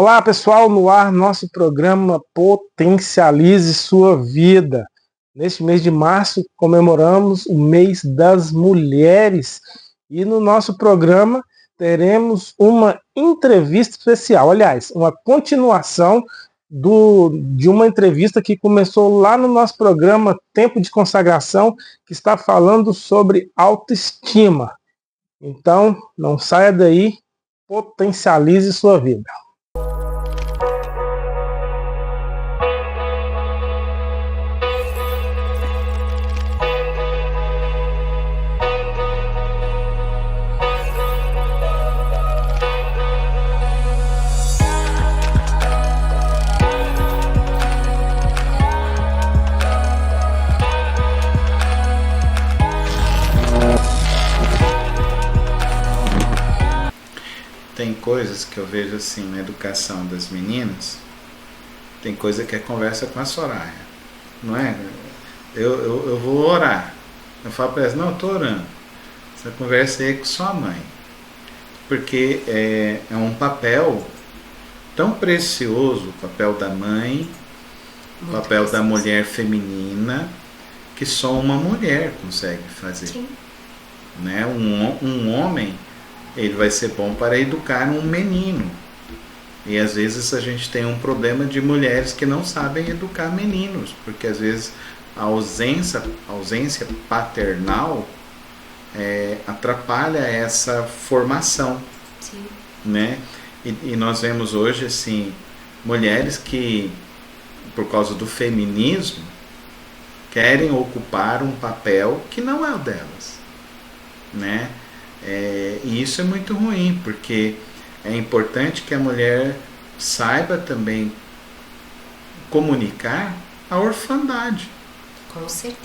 Olá, pessoal, no ar nosso programa Potencialize Sua Vida. Neste mês de março comemoramos o mês das mulheres e no nosso programa teremos uma entrevista especial, aliás, uma continuação de uma entrevista que começou lá no nosso programa Tempo de Consagração, que está falando sobre autoestima. Então, não saia daí, potencialize sua vida. Tem coisas que eu vejo assim na educação das meninas, tem coisa que é conversa com a Soraya, não é? Eu vou orar, eu falo para elas, não, eu estou orando, essa conversa aí é com sua mãe, porque é um papel tão precioso, o papel da mãe, o papel da mulher feminina, que só uma mulher consegue fazer. Sim. Né? Um homem, ele vai ser bom para educar um menino. E às vezes a gente tem um problema de mulheres que não sabem educar meninos, porque às vezes a ausência paternal atrapalha essa formação. Sim. Né? E nós vemos hoje assim, mulheres que, por causa do feminismo, querem ocupar um papel que não é o delas. Né? E isso é muito ruim, porque é importante que a mulher saiba também comunicar a orfandade. Com certeza.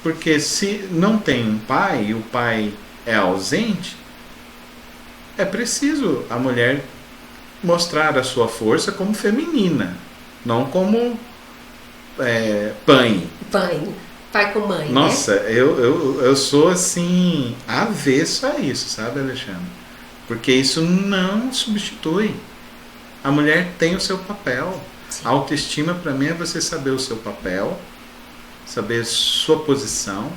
Porque se não tem um pai e o pai é ausente, é preciso a mulher mostrar a sua força como feminina, não como pai. Pai com mãe. Nossa, né? eu sou assim, avesso a isso, sabe, Alexandre? Porque isso não substitui. A mulher tem o seu papel. Sim. A autoestima para mim é você saber o seu papel, saber sua posição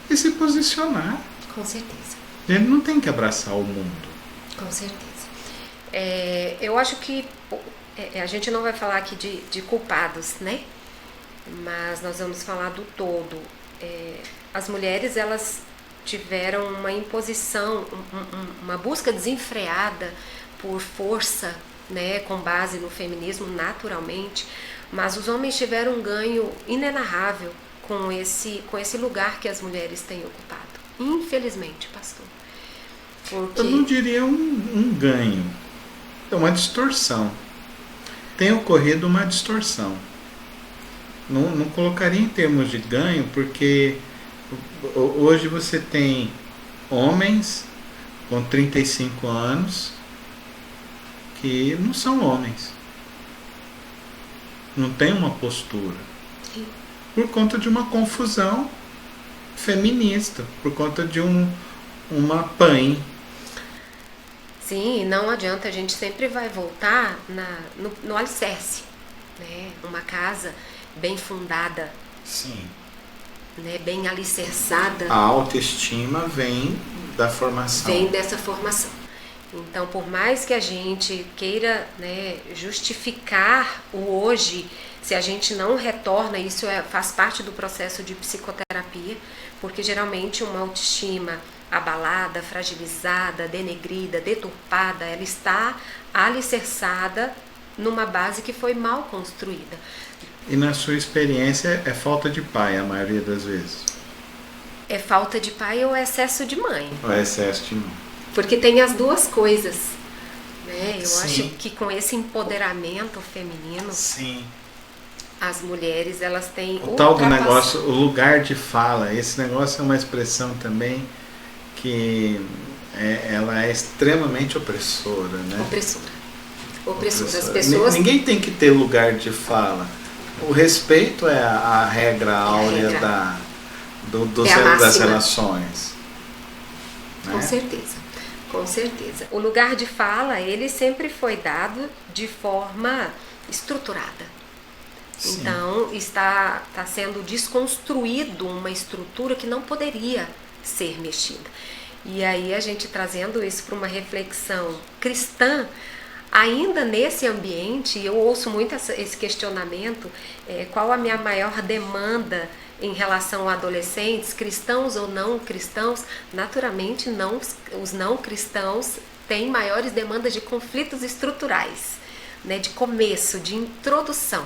e se posicionar. Com certeza. Ele não tem que abraçar o mundo. Com certeza. Eu acho que a gente não vai falar aqui de culpados, né? Mas nós vamos falar do todo. As mulheres, elas tiveram uma imposição, uma busca desenfreada por força, né, com base no feminismo, naturalmente, mas os homens tiveram um ganho inenarrável com esse lugar que as mulheres têm ocupado. Infelizmente, pastor. Porque... Eu não diria um ganho, é uma distorção. Tem ocorrido uma distorção. Não colocaria em termos de ganho, porque hoje você tem homens com 35 anos que não são homens. Não tem uma postura. Sim. Por conta de uma confusão feminista, por conta de uma PAN. Sim, não adianta, a gente sempre vai voltar no alicerce, né? Uma casa bem fundada, Sim. Né? Bem alicerçada. A autoestima vem da formação. Vem dessa formação. Então, por mais que a gente queira, né, justificar o hoje, se a gente não retorna, isso faz parte do processo de psicoterapia, porque geralmente uma autoestima abalada, fragilizada, denegrida, deturpada, ela está alicerçada numa base que foi mal construída. E na sua experiência é falta de pai a maioria das vezes? É falta de pai ou excesso de mãe? Ou é excesso de mãe? Porque tem as duas coisas, né? Eu Sim. acho que com esse empoderamento feminino, sim, as mulheres, elas têm o tal do negócio, o lugar de fala, esse negócio é uma expressão também que ela é extremamente opressora, né? Opressora. As pessoas... Ninguém tem que ter lugar de fala. O respeito é a regra áurea das relações. Com Né? certeza. Com certeza. O lugar de fala, ele sempre foi dado de forma estruturada. Sim. Então, está sendo desconstruído uma estrutura que não poderia ser mexida. E aí a gente trazendo isso para uma reflexão cristã, ainda nesse ambiente, eu ouço muito esse questionamento, qual a minha maior demanda em relação a adolescentes, cristãos ou não cristãos? Naturalmente, os não cristãos têm maiores demandas de conflitos estruturais, né, de começo, de introdução.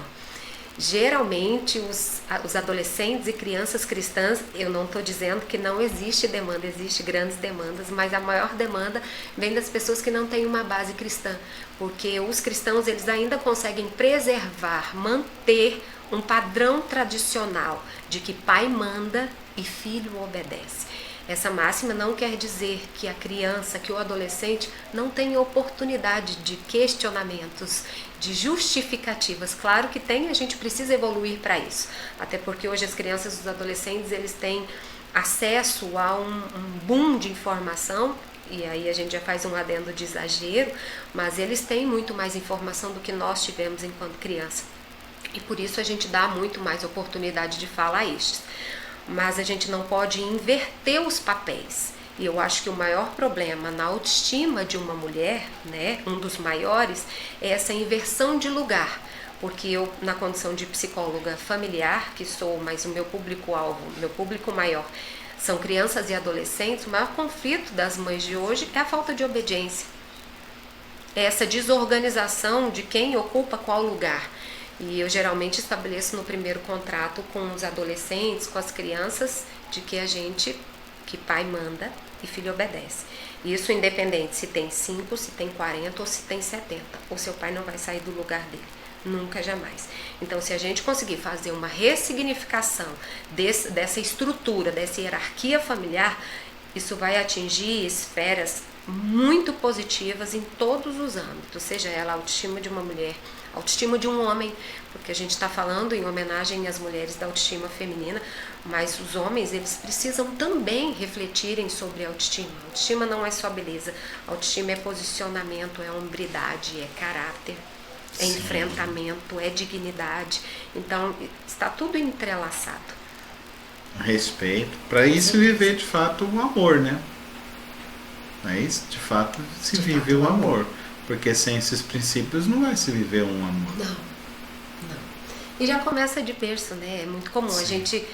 Geralmente os adolescentes e crianças cristãs, eu não estou dizendo que não existe demanda, existe grandes demandas, mas a maior demanda vem das pessoas que não têm uma base cristã, porque os cristãos eles ainda conseguem preservar, manter um padrão tradicional de que pai manda e filho obedece. Essa máxima não quer dizer que a criança, que o adolescente não tem oportunidade de questionamentos, de justificativas. Claro que tem, a gente precisa evoluir para isso. Até porque hoje as crianças e os adolescentes eles têm acesso a um boom de informação, e aí a gente já faz um adendo de exagero, mas eles têm muito mais informação do que nós tivemos enquanto criança. E por isso a gente dá muito mais oportunidade de fala a estes. Mas a gente não pode inverter os papéis. E eu acho que o maior problema na autoestima de uma mulher, né, um dos maiores, é essa inversão de lugar. Porque eu, na condição de psicóloga familiar, que sou, mas o meu público-alvo, meu público maior, são crianças e adolescentes, o maior conflito das mães de hoje é a falta de obediência. É essa desorganização de quem ocupa qual lugar. E eu geralmente estabeleço no primeiro contrato com os adolescentes, com as crianças, de que pai manda e filho obedece. Isso independente se tem 5, se tem 40 ou se tem 70. O seu pai não vai sair do lugar dele. Nunca, jamais. Então, se a gente conseguir fazer uma ressignificação dessa estrutura, dessa hierarquia familiar, isso vai atingir esferas muito positivas em todos os âmbitos, seja ela a autoestima de uma mulher, a autoestima de um homem, porque a gente está falando em homenagem às mulheres da autoestima feminina, mas os homens eles precisam também refletirem sobre a autoestima. A autoestima não é só beleza, a autoestima é posicionamento, é hombridade, é caráter, é Sim. enfrentamento, é dignidade. Então está tudo entrelaçado. Respeito, para isso viver de fato o amor, né? Mas de fato se vive o amor, porque sem esses princípios não vai se viver um amor. Não. E já começa de berço, né? É muito comum Sim. a gente,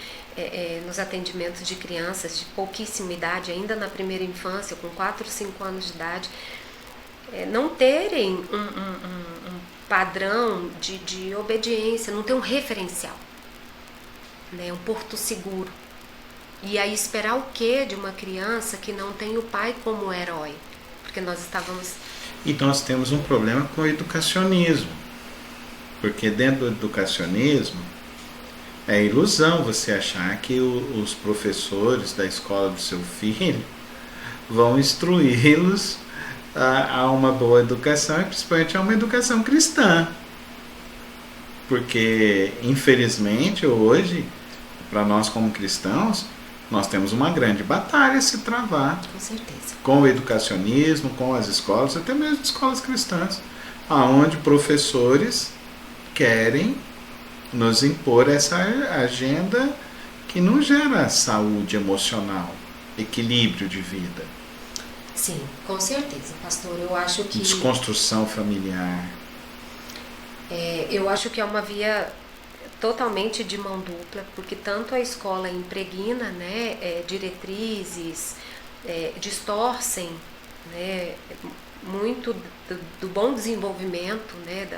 nos atendimentos de crianças de pouquíssima idade, ainda na primeira infância, com 4, 5 anos de idade, não terem um padrão de obediência, não ter um referencial, né? Um porto seguro. E aí esperar o quê de uma criança que não tem o pai como herói? Porque nós estávamos... E nós temos um problema com o educacionismo. Porque dentro do educacionismo é ilusão você achar que os professores da escola do seu filho vão instruí-los a uma boa educação e principalmente a uma educação cristã. Porque, infelizmente, hoje, para nós como cristãos, nós temos uma grande batalha a se travar. Com certeza. Com o educacionismo, com as escolas, até mesmo escolas cristãs, aonde professores querem nos impor essa agenda que não gera saúde emocional, equilíbrio de vida. Sim, com certeza, pastor. Eu acho que... Desconstrução familiar. Eu acho que é uma via totalmente de mão dupla, porque tanto a escola impregna, né, diretrizes, distorcem, né, muito do bom desenvolvimento, né,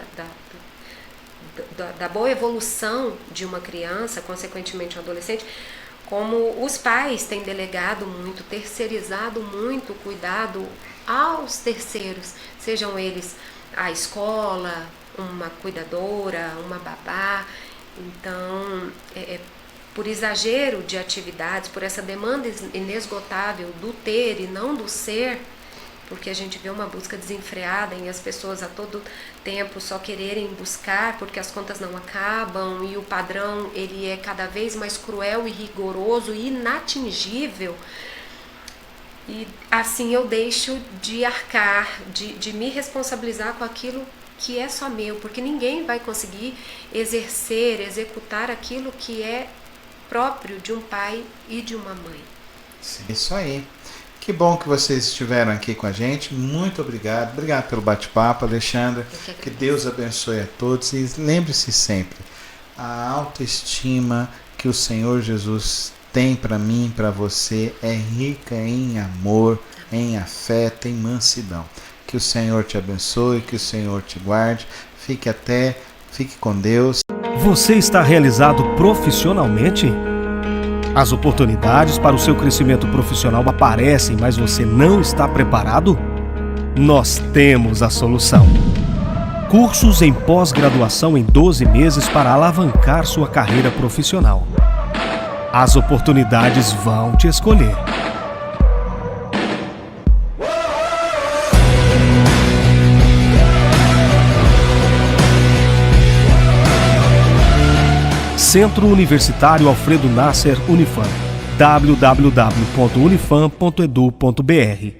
da boa evolução de uma criança, consequentemente um adolescente, como os pais têm delegado muito, terceirizado muito o cuidado aos terceiros, sejam eles a escola, uma cuidadora, uma babá. Então, por exagero de atividades, por essa demanda inesgotável do ter e não do ser, porque a gente vê uma busca desenfreada em as pessoas a todo tempo só quererem buscar porque as contas não acabam e o padrão ele é cada vez mais cruel e rigoroso e inatingível. E assim eu deixo de arcar, de me responsabilizar com aquilo que é só meu, porque ninguém vai conseguir executar aquilo que é próprio de um pai e de uma mãe. Sim, isso aí. Que bom que vocês estiveram aqui com a gente. Muito obrigado. Obrigado pelo bate-papo, Alexandra. Que Deus abençoe a todos. E lembre-se sempre, a autoestima que o Senhor Jesus tem para mim, para você, é rica em amor, em afeto, em mansidão. Que o Senhor te abençoe, que o Senhor te guarde. Fique com Deus. Você está realizado profissionalmente? As oportunidades para o seu crescimento profissional aparecem, mas você não está preparado? Nós temos a solução. Cursos em pós-graduação em 12 meses para alavancar sua carreira profissional. As oportunidades vão te escolher. Centro Universitário Alfredo Nasser Unifam. www.unifam.edu.br.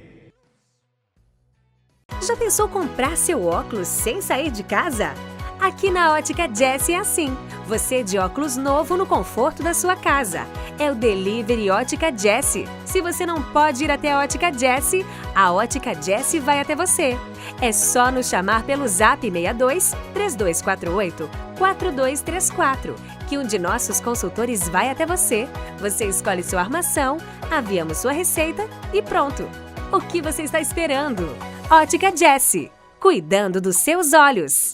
Já pensou comprar seu óculos sem sair de casa? Aqui na Ótica Jessie é assim. Você de óculos novo no conforto da sua casa. É o Delivery Ótica Jessie. Se você não pode ir até a Ótica Jessie, a Ótica Jessie vai até você. É só nos chamar pelo Zap 62 3248 4234, que um de nossos consultores vai até você. Você escolhe sua armação, aviamos sua receita e pronto. O que você está esperando? Ótica Jessie, cuidando dos seus olhos.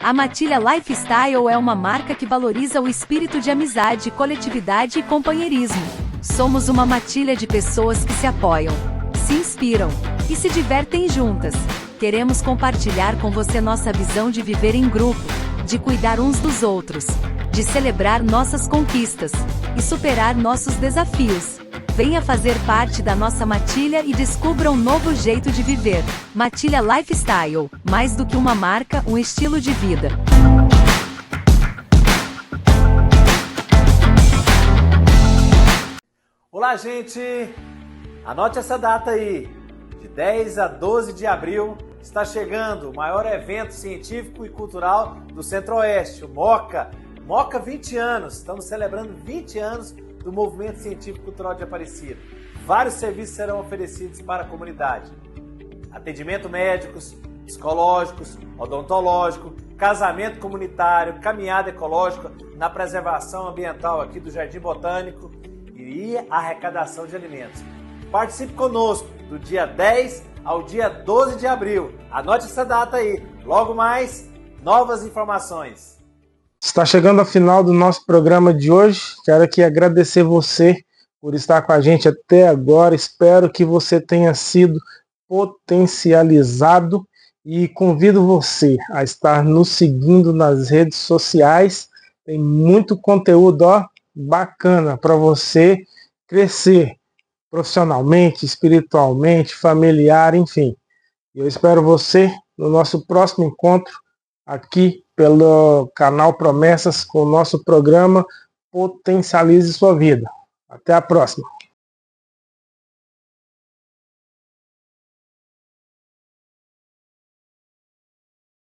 A Matilha Lifestyle é uma marca que valoriza o espírito de amizade, coletividade e companheirismo. Somos uma matilha de pessoas que se apoiam, se inspiram e se divertem juntas. Queremos compartilhar com você nossa visão de viver em grupo, de cuidar uns dos outros, de celebrar nossas conquistas e superar nossos desafios. Venha fazer parte da nossa matilha e descubra um novo jeito de viver. Matilha Lifestyle, mais do que uma marca, um estilo de vida. Olá, gente! Anote essa data aí. De 10 a 12 de abril está chegando o maior evento científico e cultural do Centro-Oeste, o MOCA. MOCA 20 anos. Estamos celebrando 20 anos do Movimento Científico Cultural de Aparecida. Vários serviços serão oferecidos para a comunidade. Atendimento médicos, psicológicos, odontológico, casamento comunitário, caminhada ecológica na preservação ambiental aqui do Jardim Botânico e arrecadação de alimentos. Participe conosco do dia 10 ao dia 12 de abril. Anote essa data aí. Logo mais, novas informações. Está chegando ao final do nosso programa de hoje. Quero aqui agradecer você por estar com a gente até agora. Espero que você tenha sido potencializado e convido você a estar nos seguindo nas redes sociais. Tem muito conteúdo bacana para você crescer profissionalmente, espiritualmente, familiar, enfim. Eu espero você no nosso próximo encontro aqui pelo canal Promessas com o nosso programa Potencialize Sua Vida. Até a próxima.